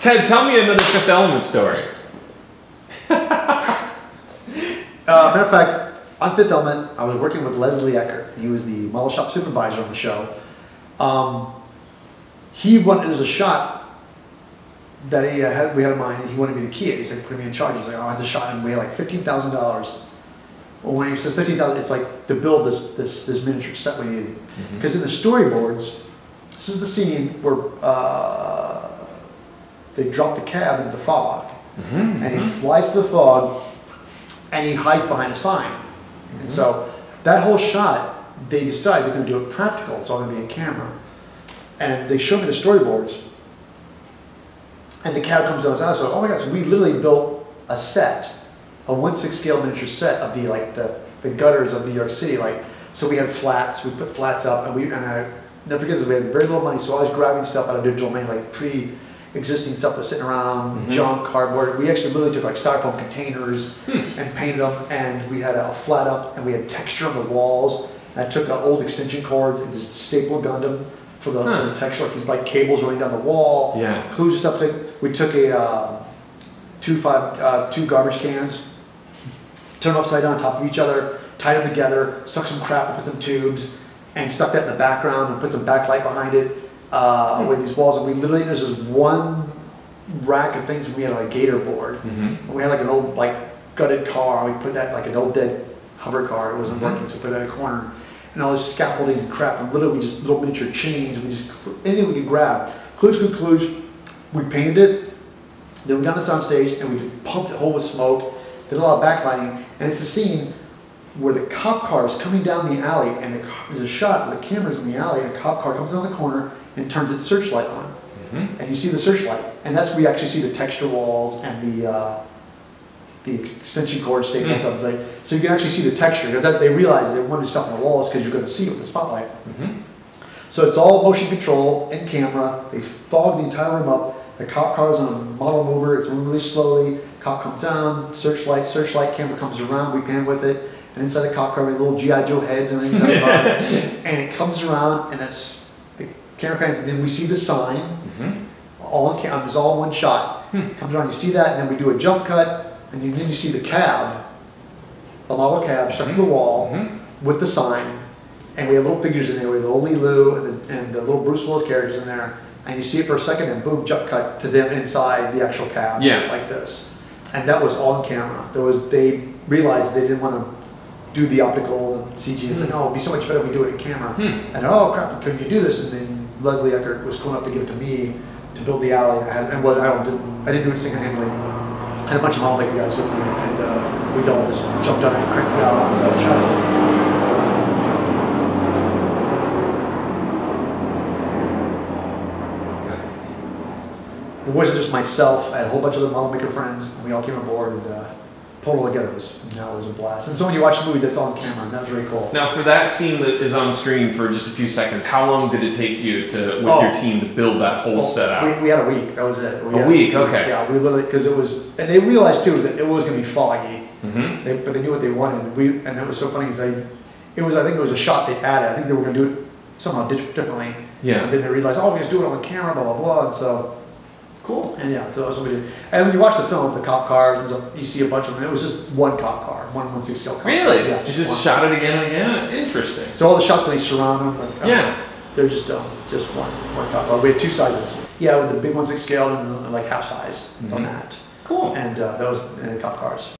Ted, tell me another Fifth Element story. Matter of fact, on Fifth Element, I was working with Leslie Eckert. He was the model shop supervisor on the show. There's a shot that we had in mind. He wanted me to key it. He said, put me in charge. He's like, oh, I had a shot, and we had like $15,000. Well, when he said $15,000, it's like to build this miniature set we needed. Because in the storyboards, this is the scene where they drop the cab into the fog, and he flies to the fog, and he hides behind a sign. And so that whole shot, they decide they're going to do it practical. It's all going to be in camera. And they show me the storyboards, and the cab comes down. So, oh my God! So we literally built a set, a 1/6 scale miniature set of the gutters of New York City. Like, so we had flats. We put flats up, and I never forget this. We had very little money, so I was grabbing stuff out of digital domain, like pre-existing stuff that's sitting around, junk, cardboard. We actually literally took like styrofoam containers and painted them, and we had a flat up, and we had texture on the walls. And I took old extension cords and just staple gunned them for the texture, like these like cables running down the wall. Yeah. Kludge stuff. We took two garbage cans, turned them upside down on top of each other, tied them together, stuck some crap and put some tubes, and stuck that in the background and put some backlight behind it with these walls. And we literally, there's this one rack of things, and we had like a gator board. And we had like an old like gutted car. We put that like an old dead hover car. It wasn't working, so we put that in a corner. And all this scaffoldings and crap, and literally we just little miniature chains, and we just anything we could grab. Kludge. We painted it. Then we got on the sound stage, and we pumped it whole with smoke. Did a lot of backlighting, and it's a scene where the cop car is coming down the alley, and there's a shot where the camera's in the alley, and a cop car comes down the corner and turns its searchlight on, and you see the searchlight, and that's where you actually see the texture walls and the extension cord staples up. Like, so you can actually see the texture, because they realize that they wanted stuff on the walls because you're going to see it with the spotlight. So it's all motion control in camera. They fog the entire room up. The cop car is on a model mover. It's moving really slowly. Cop comes down, searchlight, camera comes around, we pan with it, and inside the cop car we have little G.I. Joe heads and things inside the car. And it comes around, and the camera pans, and then we see the sign, all in camera, it's all one shot. Comes around, you see that, and then we do a jump cut, and then you see the cab, the model cab stuck to the wall with the sign, and we have little figures in there. We have the little Lulu and the little Bruce Willis characters in there, and you see it for a second, and boom, jump cut to them inside the actual cab, like this. And that was all on camera. They realized they didn't want to do the optical and CG, and said, no, it'd be so much better if we do it in camera. And oh crap, couldn't you do this? And then Leslie Eckert was cool enough to give it to me to build the alley. I didn't do it single-handedly. I had a bunch of model maker guys with me, and we all just jumped on it and cranked it out on the shuttles. It wasn't just myself. I had a whole bunch of other model maker friends, and we all came aboard and pulled it all together. It was a blast. And so when you watch the movie, that's all on camera, and that was really cool. Now, for that scene that is on screen for just a few seconds, how long did it take you with your team to build that whole set out? We had a week. That was it. A week, okay. Yeah, we literally, because it was, and they realized too that it was going to be foggy, but they knew what they wanted. And it was so funny because I think it was a shot they added. I think they were going to do it somehow differently. Yeah. But then they realized, oh, we just do it on the camera, blah, blah, blah. And so, cool. And yeah, so that's what we did. And when you watch the film, the cop cars, you see a bunch of them. It was just one cop car, 1/6 scale cop car. Really? Yeah, just shot it again and again? Interesting. So all the shots when they surround them, they're just one cop car. We had two sizes. Yeah, with the big 1/6 scale and like half size on that. Cool. And that was in cop cars.